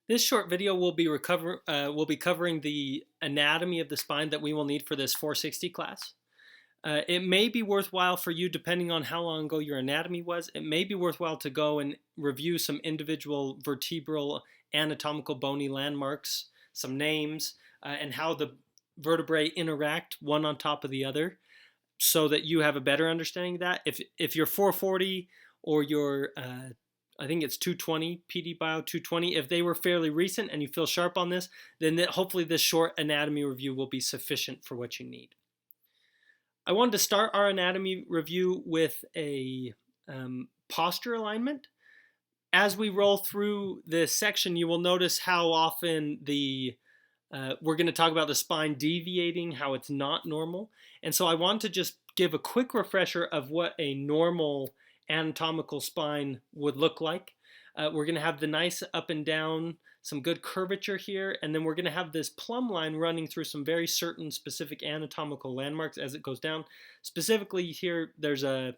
This short video will be covering the anatomy of the spine that we will need for this 460 class. It may be worthwhile for you, depending on how long ago your anatomy was, it may be worthwhile to go and review some individual vertebral anatomical bony landmarks, some names, and how the vertebrae interact one on top of the other, so that you have a better understanding of that. If you're 440 or you're I think it's 220, PD Bio 220. If they were fairly recent and you feel sharp on this, then hopefully this short anatomy review will be sufficient for what you need. I wanted to start our anatomy review with a posture alignment. As we roll through this section, you will notice how often we're going to talk about the spine deviating, how it's not normal. And so I want to just give a quick refresher of what a normal anatomical spine would look like. We're going to have the nice up and down, some good curvature here, and then we're going to have this plumb line running through some very certain specific anatomical landmarks as it goes down. Specifically here, there's a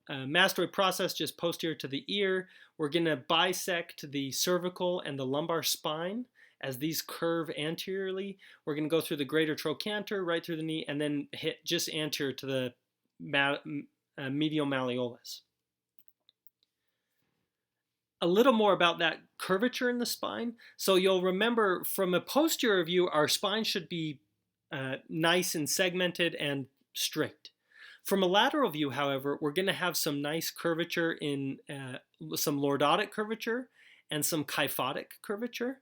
mastoid process just posterior to the ear. We're going to bisect the cervical and the lumbar spine as these curve anteriorly. We're going to go through the greater trochanter, right through the knee, and then hit just anterior to the medial malleolus. A little more about that curvature in the spine. So you'll remember from a posterior view, our spine should be nice and segmented and straight. From a lateral view, however, we're going to have some nice curvature in some lordotic curvature and some kyphotic curvature.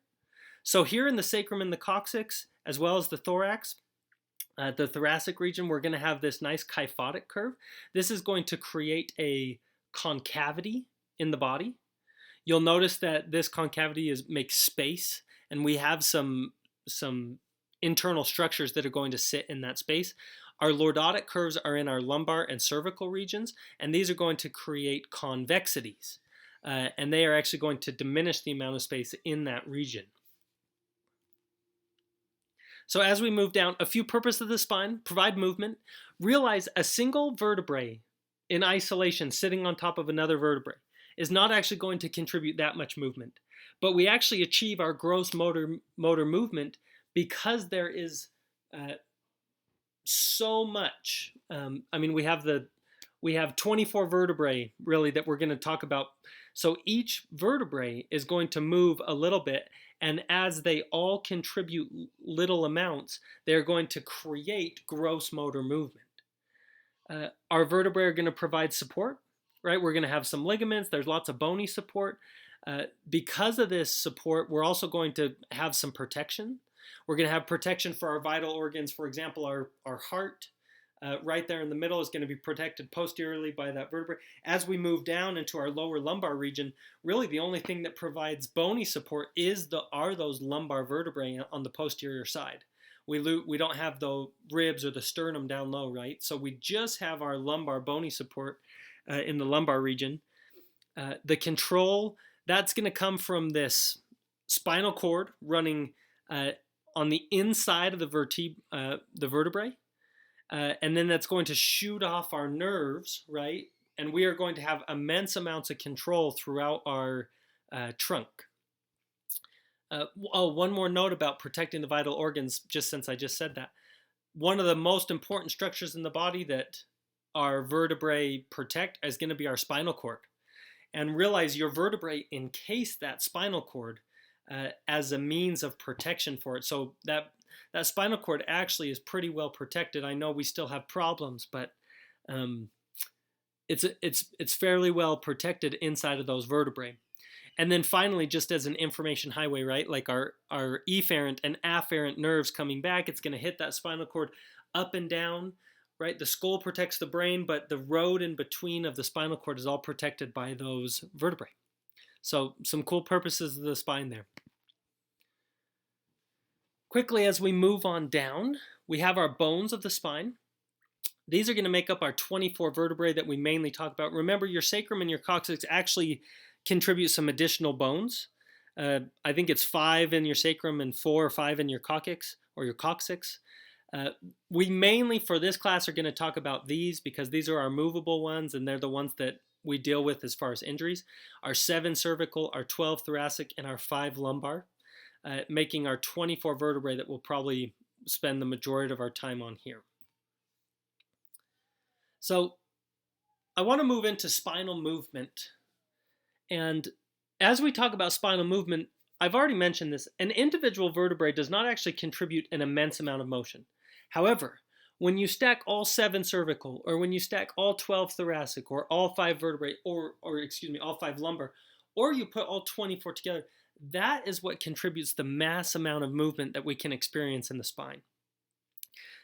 So here in the sacrum and the coccyx, as well as the thorax, the thoracic region, we're going to have this nice kyphotic curve. This is going to create a concavity in the body. You'll notice that this concavity makes space, and we have some internal structures that are going to sit in that space. Our lordotic curves are in our lumbar and cervical regions, and these are going to create convexities, and they are actually going to diminish the amount of space in that region. So as we move down, a few purposes of the spine: provide movement. Realize a single vertebrae in isolation sitting on top of another vertebrae is not actually going to contribute that much movement. But we actually achieve our gross motor movement because there is so much. We have 24 vertebrae really that we're going to talk about. So each vertebrae is going to move a little bit, and as they all contribute little amounts, they're going to create gross motor movement. Our vertebrae are going to provide support, right? We're going to have some ligaments. There's lots of bony support. Because of this support, we're also going to have some protection. We're going to have protection for our vital organs. For example, our heart, right there in the middle, is going to be protected posteriorly by that vertebrae. As we move down into our lower lumbar region, really the only thing that provides bony support are those lumbar vertebrae on the posterior side. We don't have the ribs or the sternum down low, right? So we just have our lumbar bony support in the lumbar region. The control, that's going to come from this spinal cord running on the inside of the vertebrae. And then that's going to shoot off our nerves, right? And we are going to have immense amounts of control throughout our trunk. One more note about protecting the vital organs, just since I just said that. One of the most important structures in the body that our vertebrae protect is going to be our spinal cord. And realize your vertebrae encase that spinal cord as a means of protection for it. So that spinal cord actually is pretty well protected. I know we still have problems, but it's fairly well protected inside of those vertebrae. And then finally, just as an information highway, right? Like our efferent and afferent nerves coming back, it's going to hit that spinal cord up and down, right? The skull protects the brain, but the road in between of the spinal cord is all protected by those vertebrae. So some cool purposes of the spine there. Quickly, as we move on down, we have our bones of the spine. These are going to make up our 24 vertebrae that we mainly talk about. Remember, your sacrum and your coccyx actually contribute some additional bones. I think it's 5 in your sacrum and 4 or 5 in your coccyx or your coccyx. We mainly for this class are going to talk about these because these are our movable ones, and they're the ones that we deal with as far as injuries, our 7 cervical, our 12 thoracic, and our 5 lumbar, making our 24 vertebrae that we'll probably spend the majority of our time on here. So I want to move into spinal movement. And as we talk about spinal movement, I've already mentioned this, an individual vertebrae does not actually contribute an immense amount of motion. However, when you stack all 7 cervical, or when you stack all 12 thoracic, or all 5 vertebrae, or all 5 lumbar, or you put all 24 together, that is what contributes the mass amount of movement that we can experience in the spine.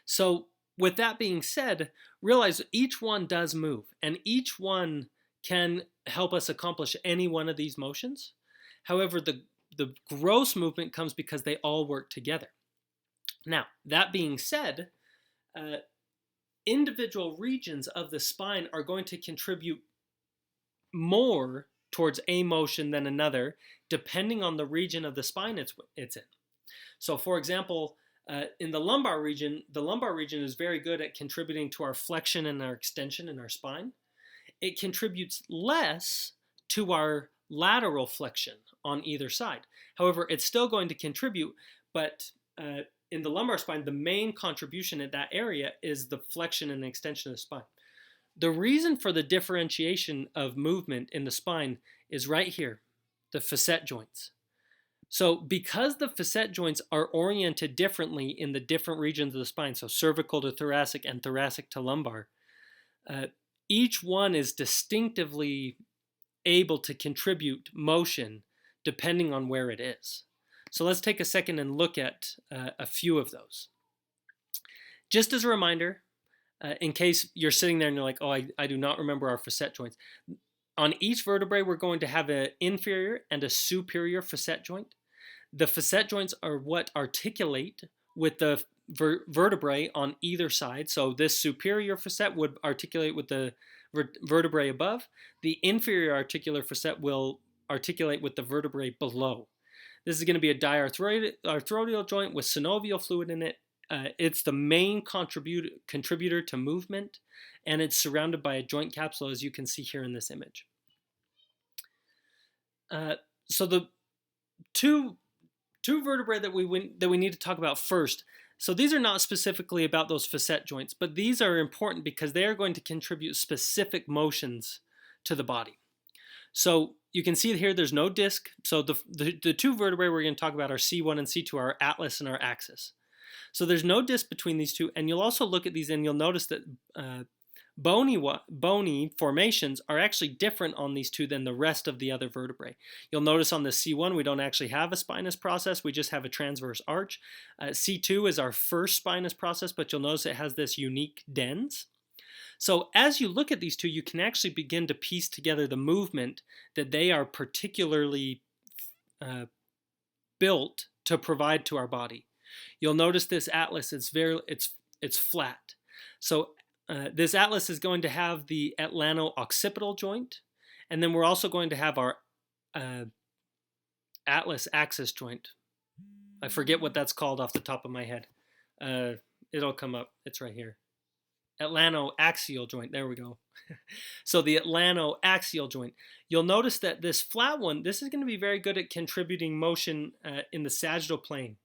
So with that being said, realize each one does move, and each one can help us accomplish any one of these motions. However, the gross movement comes because they all work together. Now, that being said, individual regions of the spine are going to contribute more towards a motion than another, depending on the region of the spine it's in. So, for example, in the lumbar region is very good at contributing to our flexion and our extension in our spine. It contributes less to our lateral flexion on either side. However, it's still going to contribute, but in the lumbar spine, the main contribution in that area is the flexion and extension of the spine. The reason for the differentiation of movement in the spine is right here, the facet joints. So because the facet joints are oriented differently in the different regions of the spine, so cervical to thoracic and thoracic to lumbar, each one is distinctively able to contribute motion depending on where it is. So let's take a second and look at a few of those. Just as a reminder, in case you're sitting there and you're like, oh, I do not remember our facet joints. On each vertebrae, we're going to have an inferior and a superior facet joint. The facet joints are what articulate with the vertebrae on either side. So this superior facet would articulate with the vertebrae above. The inferior articular facet will articulate with the vertebrae below. This is going to be a diarthrodial joint with synovial fluid in it. It's the main contributor to movement, and it's surrounded by a joint capsule, as you can see here in this image. So the two vertebrae that we need to talk about first. So these are not specifically about those facet joints, but these are important because they are going to contribute specific motions to the body. So you can see here there's no disc. So the two vertebrae we're going to talk about are C1 and C2, our atlas and our axis. So there's no disc between these two, and you'll also look at these and you'll notice that bony formations are actually different on these two than the rest of the other vertebrae. You'll notice on the C1 we don't actually have a spinous process, we just have a transverse arch. C2 is our first spinous process, but you'll notice it has this unique dens. So as you look at these two, you can actually begin to piece together the movement that they are particularly built to provide to our body. You'll notice this atlas is it's flat. So this atlas is going to have the atlanto-occipital joint, and then we're also going to have our atlas axis joint. I forget what that's called off the top of my head. It'll come up. It's right here. Atlanto-axial joint. There we go. So the atlanto-axial joint. You'll notice that this flat one, this is going to be very good at contributing motion in the sagittal plane.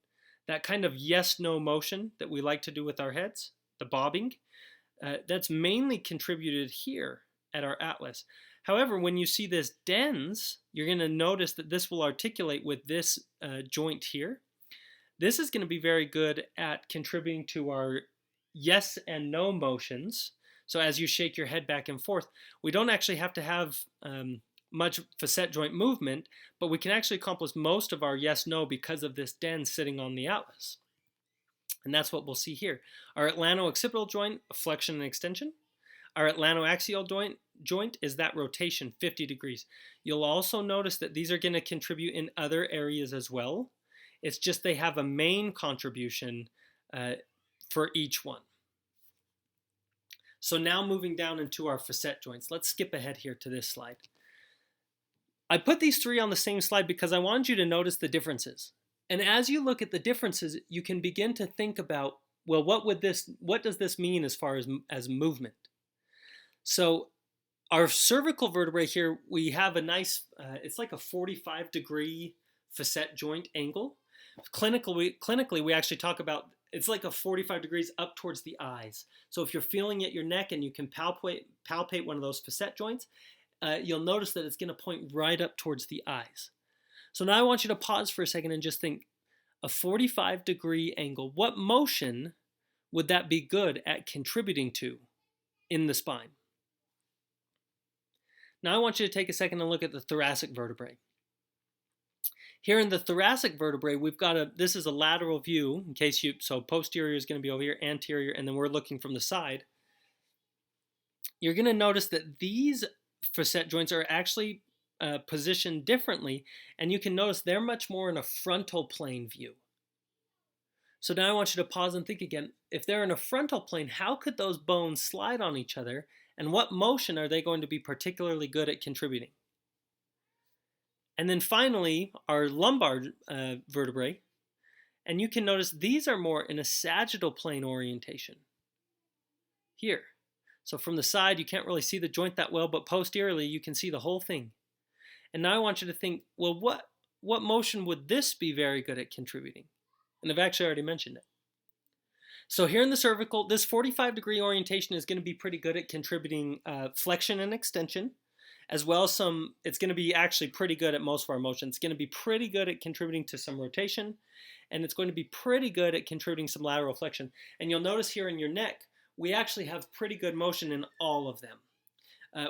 That kind of yes-no motion that we like to do with our heads, the bobbing, that's mainly contributed here at our atlas. However, when you see this dens, you're going to notice that this will articulate with this joint here. This is going to be very good at contributing to our yes and no motions. So as you shake your head back and forth, we don't actually have to have much facet joint movement, but we can actually accomplish most of our yes-no because of this dens sitting on the atlas. And that's what we'll see here. Our atlanto-occipital joint, flexion and extension. Our atlanto-axial joint is that rotation, 50 degrees. You'll also notice that these are going to contribute in other areas as well. It's just they have a main contribution for each one. So now moving down into our facet joints. Let's skip ahead here to this slide. I put these three on the same slide because I wanted you to notice the differences. And as you look at the differences, you can begin to think about, well, what does this mean as far as movement? So Our cervical vertebrae here, we have a nice, it's like a 45-degree facet joint angle. Clinically, we actually talk about it's like a 45 degrees up towards the eyes. So if you're feeling at your neck and you can palpate one of those facet joints, you'll notice that it's going to point right up towards the eyes. So now I want you to pause for a second and just think, a 45-degree angle, what motion would that be good at contributing to in the spine? Now I want you to take a second and look at the thoracic vertebrae. Here in the thoracic vertebrae, we've got this is a lateral view, so posterior is going to be over here, anterior, and then we're looking from the side. You're going to notice that these facet joints are actually positioned differently, and you can notice they're much more in a frontal plane view. So now I want you to pause and think again. If they're in a frontal plane, how could those bones slide on each other, and what motion are they going to be particularly good at contributing? And then finally, our lumbar vertebrae, and you can notice these are more in a sagittal plane orientation here. So from the side, you can't really see the joint that well, but posteriorly, you can see the whole thing. And now I want you to think, well, what motion would this be very good at contributing? And I've actually already mentioned it. So here in the cervical, this 45-degree orientation is going to be pretty good at contributing flexion and extension, as well as it's going to be actually pretty good at most of our motion. It's going to be pretty good at contributing to some rotation, and it's going to be pretty good at contributing some lateral flexion. And you'll notice here in your neck, we actually have pretty good motion in all of them.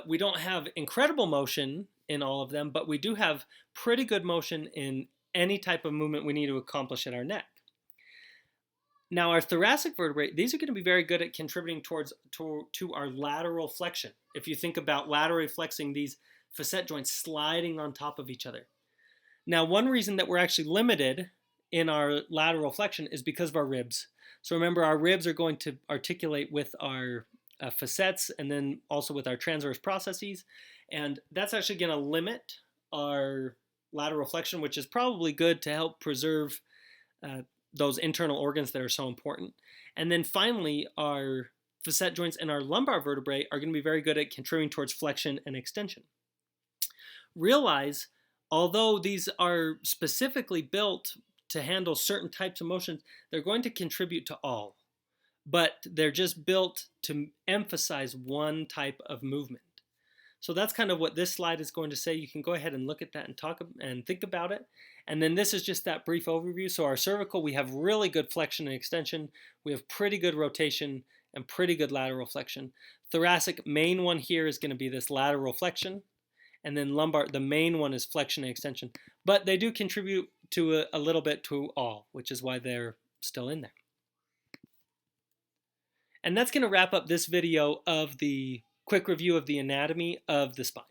We don't have incredible motion in all of them, but we do have pretty good motion in any type of movement we need to accomplish at our neck. Now our thoracic vertebrae, these are going to be very good at contributing to our lateral flexion. If you think about laterally flexing these facet joints sliding on top of each other. Now one reason that we're actually limited in our lateral flexion is because of our ribs. So remember, our ribs are going to articulate with our facets and then also with our transverse processes, and that's actually going to limit our lateral flexion, which is probably good to help preserve those internal organs that are so important. And then finally, our facet joints and our lumbar vertebrae are going to be very good at contributing towards flexion and extension. Realize, although these are specifically built to handle certain types of motions, they're going to contribute to all, but they're just built to emphasize one type of movement. So that's kind of what this slide is going to say. You can go ahead and look at that and talk and think about it. And then this is just that brief overview. So our cervical, we have really good flexion and extension. We have pretty good rotation and pretty good lateral flexion. Thoracic, main one here is going to be this lateral flexion. And then lumbar, the main one is flexion and extension. But they do contribute to a little bit to all, which is why they're still in there. And that's going to wrap up this video of the quick review of the anatomy of the spine.